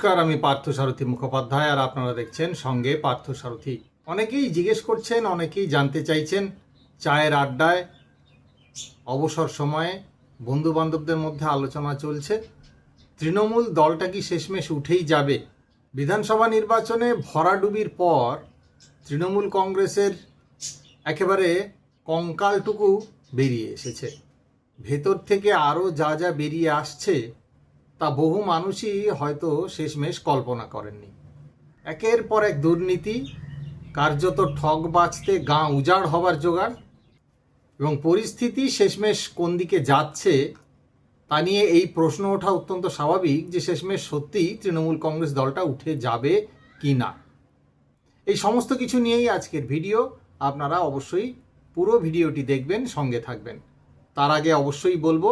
নমস্কার, আমি পার্থসারথী মুখোপাধ্যায় আর আপনারা দেখছেন সঙ্গে পার্থসারথী। অনেকেই জিজ্ঞেস করছেন, অনেকেই জানতে চাইছেন, চায়ের আড্ডায় অবসর সময়ে বন্ধু বান্ধবদের মধ্যে আলোচনা চলছে, তৃণমূল দলটা কি শেষমেশ উঠেই যাবে? বিধানসভা নির্বাচনে ভরাডুবির পর তৃণমূল কংগ্রেসের একেবারে কঙ্কালটুকু বেরিয়ে এসেছে। ভেতর থেকে আরও যা যা বেরিয়ে আসছে তা বহু মানুষই হয়তো শেষমেশ কল্পনা করেননি। একের পর এক দুর্নীতি, কার্যত ঠক বাঁচতে গাঁ উজাড় হবার জোগাড়, এবং পরিস্থিতি শেষমেশ কোন দিকে যাচ্ছে তা নিয়ে এই প্রশ্ন ওঠা অত্যন্ত স্বাভাবিক যে শেষমেশ সত্যিই তৃণমূল কংগ্রেস দলটা উঠে যাবে কি না। এই সমস্ত কিছু নিয়েই আজকের ভিডিও। আপনারা অবশ্যই পুরো ভিডিওটি দেখবেন, সঙ্গে থাকবেন। তার আগে অবশ্যই বলবো,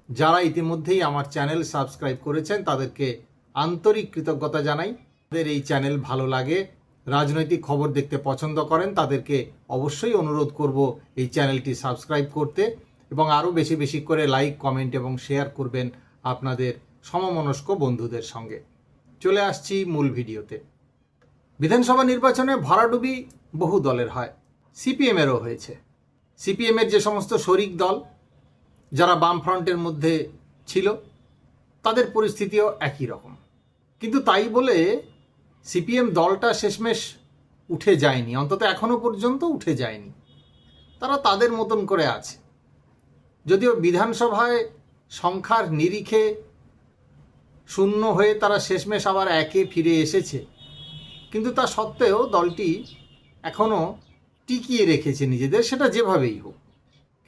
যারা ইতিমধ্যেই আমার চ্যানেল সাবস্ক্রাইব করেছেন তাদেরকে আন্তরিক কৃতজ্ঞতা জানাই। যাদের এই চ্যানেল ভালো লাগে, রাজনৈতিক খবর দেখতে পছন্দ করেন, তাদেরকে অবশ্যই অনুরোধ করব এই চ্যানেলটি সাবস্ক্রাইব করতে এবং আরও বেশি বেশি করে লাইক, কমেন্ট এবং শেয়ার করবেন আপনাদের সমমনস্ক বন্ধুদের সঙ্গে। চলে আসছি মূল ভিডিওতে। বিধানসভা নির্বাচনে ভরাডুবি বহু দলের হয়, সিপিএমেরও হয়েছে। সিপিএমের যে সমস্ত শরিক দল যারা বামফ্রন্টের মধ্যে ছিল তাদের পরিস্থিতিও একই রকম। কিন্তু তাই বলে সিপিএম দলটা শেষমেশ উঠে যায়নি, অন্তত এখনও পর্যন্ত উঠে যায়নি। তারা তাদের মতন করে আছে। যদিও বিধানসভায় সংখ্যার নিরিখে শূন্য হয়ে তারা শেষমেশ আবার একে ফিরে এসেছে, কিন্তু তা সত্ত্বেও দলটি এখনও টিকিয়ে রেখেছে নিজেদের, সেটা যেভাবেই হোক।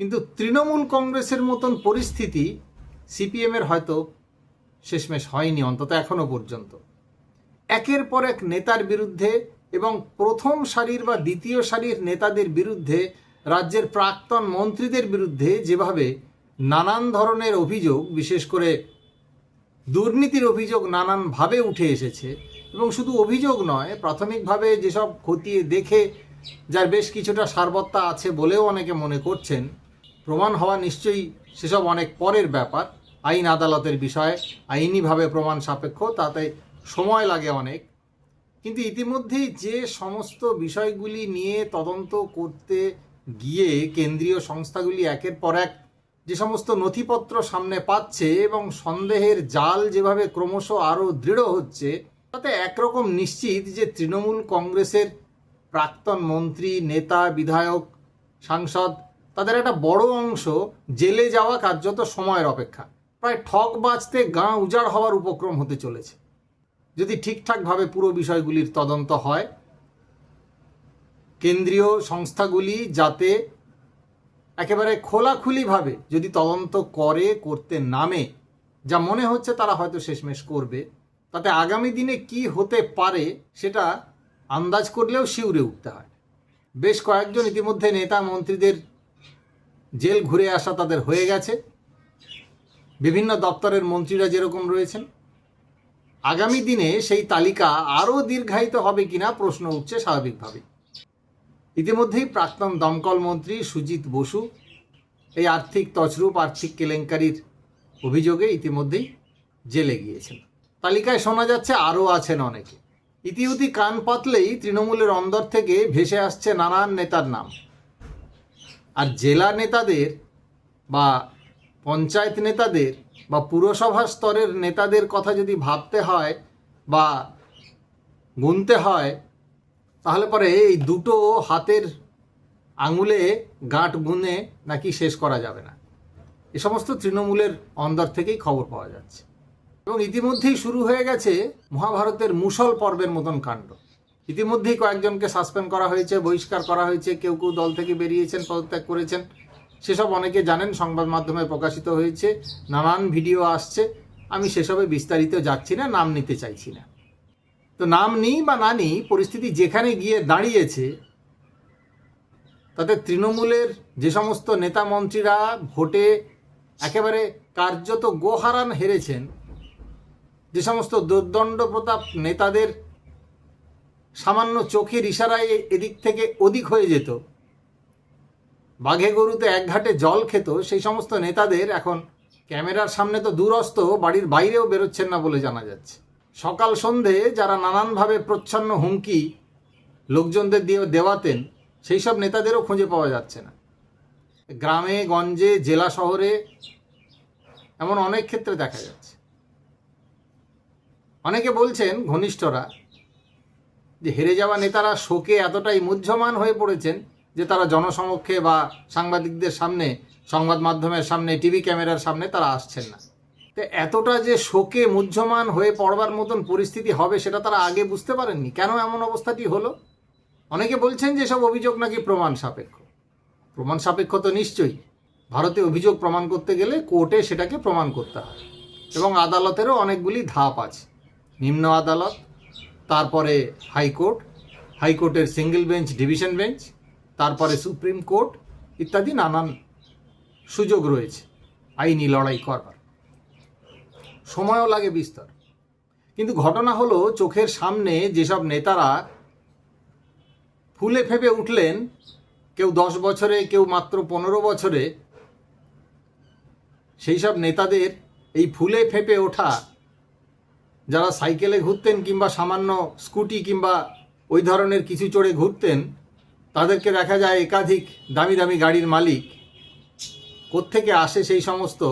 কিন্তু তৃণমূল কংগ্রেসের মতন পরিস্থিতি সিপিএমের হয়তো শেষমেশ হয়নি, অন্তত এখনও পর্যন্ত। একের পর এক নেতার বিরুদ্ধে এবং প্রথম সারির বা দ্বিতীয় সারির নেতাদের বিরুদ্ধে, রাজ্যের প্রাক্তন মন্ত্রীদের বিরুদ্ধে যেভাবে নানান ধরনের অভিযোগ, বিশেষ করে দুর্নীতির অভিযোগ নানানভাবে উঠে এসেছে, এবং শুধু অভিযোগ নয়, প্রাথমিকভাবে যেসব খতিয়ে দেখে যার বেশ কিছুটা সারবত্তা আছে বলেও অনেকে মনে করছেন, প্রমাণ হওয়া নিশ্চয়ই সেসব অনেক পরের ব্যাপার, আইন আদালতের বিষয়, আইনিভাবে প্রমাণ সাপেক্ষ, তাতে সময় লাগে অনেক। কিন্তু ইতিমধ্যেই যে সমস্ত বিষয়গুলি নিয়ে তদন্ত করতে গিয়ে কেন্দ্রীয় সংস্থাগুলি একের পর এক যে সমস্ত নথিপত্র সামনে পাচ্ছে এবং সন্দেহের জাল যেভাবে ক্রমশ আরও দৃঢ় হচ্ছে, তাতে একরকম নিশ্চিত যে তৃণমূল কংগ্রেসের প্রাক্তন মন্ত্রী, নেতা, বিধায়ক, সাংসদ, তাদের একটা বড় অংশ জেলে যাওয়া কার্যত সময়ের অপেক্ষা। প্রায় ঠক বাঁচতে গাঁ উজাড় হওয়ার উপক্রম হতে চলেছে যদি ঠিকঠাকভাবে পুরো বিষয়গুলির তদন্ত হয়। কেন্দ্রীয় সংস্থাগুলি যাতে একেবারে খোলাখুলিভাবে যদি তদন্ত করতে নামে, যা মনে হচ্ছে তারা হয়তো শেষমেশ করবে, তাতে আগামী দিনে কি হতে পারে সেটা আন্দাজ করলেও শিউরে উঠতে হয়। বেশ কয়েকজন ইতিমধ্যে নেতা মন্ত্রীদের জেল ঘুরে আসা তাদের হয়ে গেছে। বিভিন্ন দপ্তরের মন্ত্রীরা যেরকম রয়েছেন, আগামী দিনে সেই তালিকা আরও দীর্ঘায়িত হবে কিনা প্রশ্ন উঠছে স্বাভাবিকভাবে। ইতিমধ্যেই প্রাক্তন দমকল মন্ত্রী সুজিত বসু এই আর্থিক তছরূপ, আর্থিক কেলেঙ্কারির অভিযোগে ইতিমধ্যেই জেলে গিয়েছেন। তালিকায় শোনা যাচ্ছে আরও আছেন অনেকে। ইতিউতি কান পাতলেই তৃণমূলের অন্দর থেকে ভেসে আসছে নানান নেতার নাম। আর জেলা নেতাদের বা পঞ্চায়েত নেতাদের বা পুরসভা স্তরের নেতাদের কথা যদি ভাবতে হয় বা গুনতে হয়, তাহলে পরে এই দুটো হাতের আঙুলে গাঁট গুনে নাকি শেষ করা যাবে না। এ সমস্ত তৃণমূলের অন্দর থেকেই খবর পাওয়া যাচ্ছে। এবং ইতিমধ্যেই শুরু হয়ে গেছে মহাভারতের মুসল পর্বের মতন কাণ্ড। ইতিমধ্যেই কয়েকজনকে সাসপেন্ড করা হয়েছে, বহিষ্কার করা হয়েছে, কেউ কেউ দল থেকে বেরিয়েছেন, পদত্যাগ করেছেন। সেসব অনেকে জানেন, সংবাদ মাধ্যমে প্রকাশিত হয়েছে, নানান ভিডিও আসছে। আমি সেসবে বিস্তারিত যাচ্ছি না, নাম নিতে চাইছি না। তো নাম নিই বা না নিই, পরিস্থিতি যেখানে গিয়ে দাঁড়িয়েছে তাতে তৃণমূলের যে সমস্ত নেতা মন্ত্রীরা ভোটে একেবারে কার্যত গোহারান হেরেছেন, যে সমস্ত দুর্দণ্ড প্রতাপ নেতাদের সামান্য চোখের ইশারায় এদিক থেকে ওদিক হয়ে যেত, বাঘে গরুতে এক ঘাটে জল খেত, সেই সমস্ত নেতাদের এখন ক্যামেরার সামনে তো দূরস্থ, বাড়ির বাইরেও বেরোচ্ছেন না বলে জানা যাচ্ছে। সকাল সন্ধে যারা নানানভাবে প্রচ্ছন্ন হুমকি লোকজনদের দিয়ে দেওয়াতেন, সেই সব নেতাদেরও খুঁজে পাওয়া যাচ্ছে না। গ্রামে গঞ্জে জেলা শহরে এমন অনেক ক্ষেত্রে দেখা যাচ্ছে। অনেকে বলছেন ঘনিষ্ঠরা যে হেরে যাওয়া নেতারা শোকে এতটাই মুহ্যমান হয়ে পড়েছেন যে তারা জনসমক্ষে বা সাংবাদিকদের সামনে, সংবাদ মাধ্যমের সামনে, টিভি ক্যামেরার সামনে তারা আসছেন না। তো এতটা যে শোকে মুহ্যমান হয়ে পড়বার মতন পরিস্থিতি হবে সেটা তারা আগে বুঝতে পারেননি। কেন এমন অবস্থাটি হলো? অনেকে বলছেন যে সব অভিযোগ নাকি প্রমাণ সাপেক্ষ। প্রমাণ সাপেক্ষ তো নিশ্চয়ই। ভারতে অভিযোগ প্রমাণ করতে গেলে কোর্টে সেটাকে প্রমাণ করতে হয় এবং আদালতেরও অনেকগুলি ধাপ আছে। নিম্ন আদালত, তারপরে হাইকোর্ট, হাইকোর্টের সিঙ্গেল বেঞ্চ, ডিভিশন বেঞ্চ, তারপরে সুপ্রিম কোর্ট ইত্যাদি নানান সুযোগ রয়েছে আইনি লড়াই করবার। সময়ও লাগে বিস্তর। কিন্তু ঘটনা হলো, চোখের সামনে যেসব নেতারা ফুলে ফেঁপে উঠলেন, কেউ 10 বছরে, কেউ মাত্র 15 বছরে, সেই সব নেতাদের এই ফুলে ফেঁপে ওঠা, যারা সাইকেলে ঘুরতেন কিংবা সামান্য স্কুটি কিংবা ওই ধরনের কিছু চড়ে ঘুরতেন, তাদেরকে দেখা যায় একাধিক দামি দামি গাড়ির মালিক। কোত্থেকে আসে সেই সমস্ত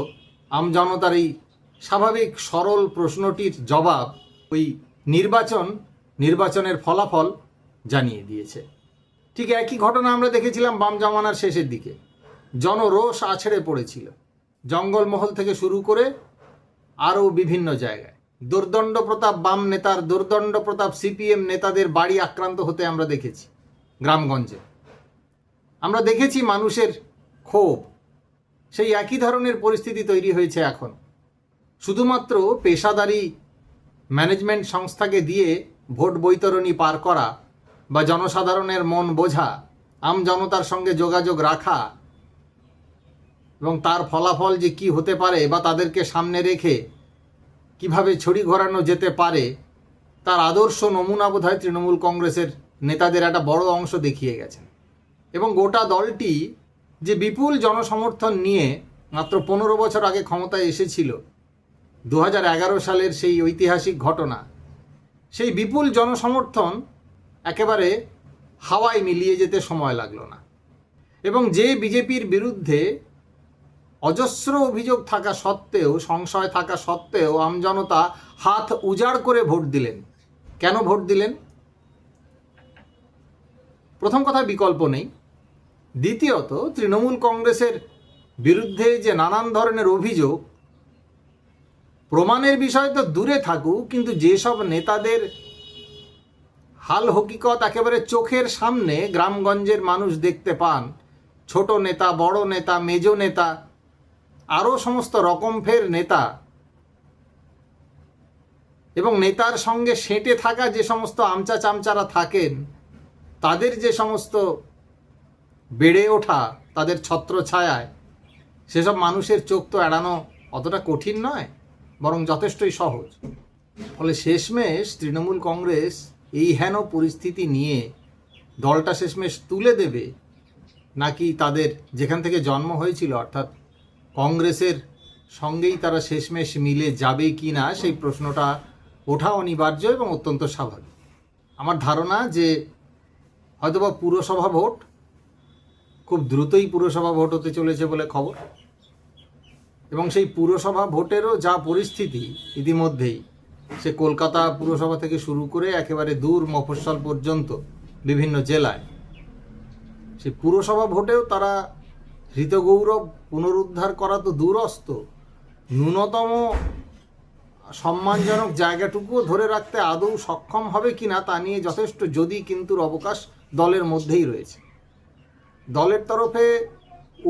আমজনতার এই স্বাভাবিক সরল প্রশ্নটির জবাব ওই নির্বাচনের ফলাফল জানিয়ে দিয়েছে। ঠিক একই ঘটনা আমরা দেখেছিলাম বাম জমানার শেষের দিকে। জনরোষ আছড়ে পড়েছিল জঙ্গলমহল থেকে শুরু করে আরও বিভিন্ন জায়গায়। দুর্দণ্ড প্রতাপ বাম নেতার, দুর্দণ্ড প্রতাপ সিপিএম নেতাদের বাড়ি আক্রান্ত হতে আমরা দেখেছি গ্রামগঞ্জে। আমরা দেখেছি মানুষের ক্ষোভ। সেই একই ধরনের পরিস্থিতি তৈরি হয়েছে এখন। শুধুমাত্র পেশাদারি ম্যানেজমেন্ট সংস্থাকে দিয়ে ভোট বৈতরণী পার করা বা জনসাধারণের মন বোঝা, আমজনতার সঙ্গে যোগাযোগ রাখা এবং তার ফলাফল যে কি হতে পারে বা তাদেরকে সামনে রেখে কিভাবে ছড়ি ঘোরানো যেতে পারে, তার আদর্শ নমুনা বোধহয় তৃণমূল কংগ্রেসের নেতাদের একটা বড় অংশ দেখিয়ে গেছেন। এবং গোটা দলটি যে বিপুল জনসমর্থন নিয়ে মাত্র 15 বছর আগে ক্ষমতায় এসেছিল, 2011 সালের সেই ঐতিহাসিক ঘটনা, সেই বিপুল জনসমর্থন একেবারে হাওয়ায় মিলিয়ে যেতে সময় লাগলো না। এবং যে বিজেপির বিরুদ্ধে অজস্র অভিযোগ থাকা সত্ত্বেও, সংশয় থাকা সত্ত্বেও আমজনতা হাত উজাড় করে ভোট দিলেন। কেন ভোট দিলেন? প্রথম কথা, বিকল্প নেই। দ্বিতীয়ত, তৃণমূল কংগ্রেসের বিরুদ্ধে যে নানান ধরনের অভিযোগ, প্রমাণের বিষয় তো দূরে থাকুক, কিন্তু যেসব নেতাদের হাল হকিকত একেবারে চোখের সামনে গ্রামগঞ্জের মানুষ দেখতে পান, ছোট নেতা, বড় নেতা, মেজো নেতা, আরও সমস্ত রকম ফের নেতা, এবং নেতার সঙ্গে সেঁটে থাকা যে সমস্ত আমচা চামচারা থাকেন, তাদের যে সমস্ত বেড়ে ওঠা তাদের ছত্রছায়ায়, সেসব মানুষের চোখ তো এড়ানো অতটা কঠিন নয়, বরং যথেষ্টই সহজ। ফলে শেষমেশ তৃণমূল কংগ্রেস এই হেন পরিস্থিতি নিয়ে দলটা শেষমেশ তুলে দেবে, নাকি তাদের যেখান থেকে জন্ম হয়েছিল অর্থাৎ কংগ্রেসের সঙ্গেই তারা শেষমেশ মিলে যাবে কি না, সেই প্রশ্নটা ওঠা অনিবার্য এবং অত্যন্ত স্বাভাবিক। আমার ধারণা যে হয়তোবা পুরসভা ভোট, খুব দ্রুতই পুরসভা ভোট হতে চলেছে বলে খবর, এবং সেই পুরসভা ভোটেরও যা পরিস্থিতি ইতিমধ্যেই, সে কলকাতা পুরসভা থেকে শুরু করে একেবারে দূর মফস্বল পর্যন্ত বিভিন্ন জেলায়, সেই পুরসভা ভোটেও তারা হৃতগৌরব পুনরুদ্ধার করা তো দূরস্থ, ন্যূনতম সম্মানজনক জায়গাটুকুও ধরে রাখতে আদৌ সক্ষম হবে কিনা তা নিয়ে যথেষ্ট যদি কিন্তুর অবকাশ দলের মধ্যেই রয়েছে। দলের তরফে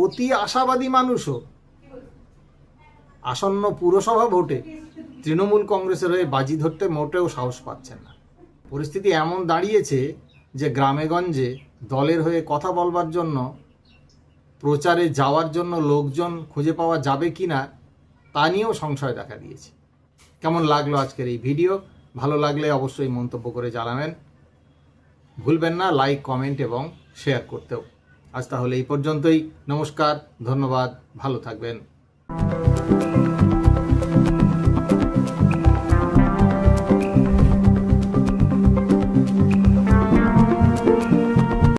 অতি আশাবাদী মানুষও আসন্ন পুরসভা ভোটে তৃণমূল কংগ্রেসের হয়ে বাজি ধরতে মোটেও সাহস পাচ্ছেন না। পরিস্থিতি এমন দাঁড়িয়েছে যে গ্রামেগঞ্জে দলের হয়ে কথা বলবার জন্য, প্রচারে যাওয়ার জন্য লোকজন খুঁজে পাওয়া যাবে কি না তা নিয়েও সংশয় দেখা দিয়েছে। কেমন লাগলো আজকের এই ভিডিও? ভালো লাগলে অবশ্যই মন্তব্য করে জানাবেন। ভুলবেন না লাইক, কমেন্ট এবং শেয়ার করতেও। আজ তাহলে এই পর্যন্তই। নমস্কার, ধন্যবাদ, ভালো থাকবেন।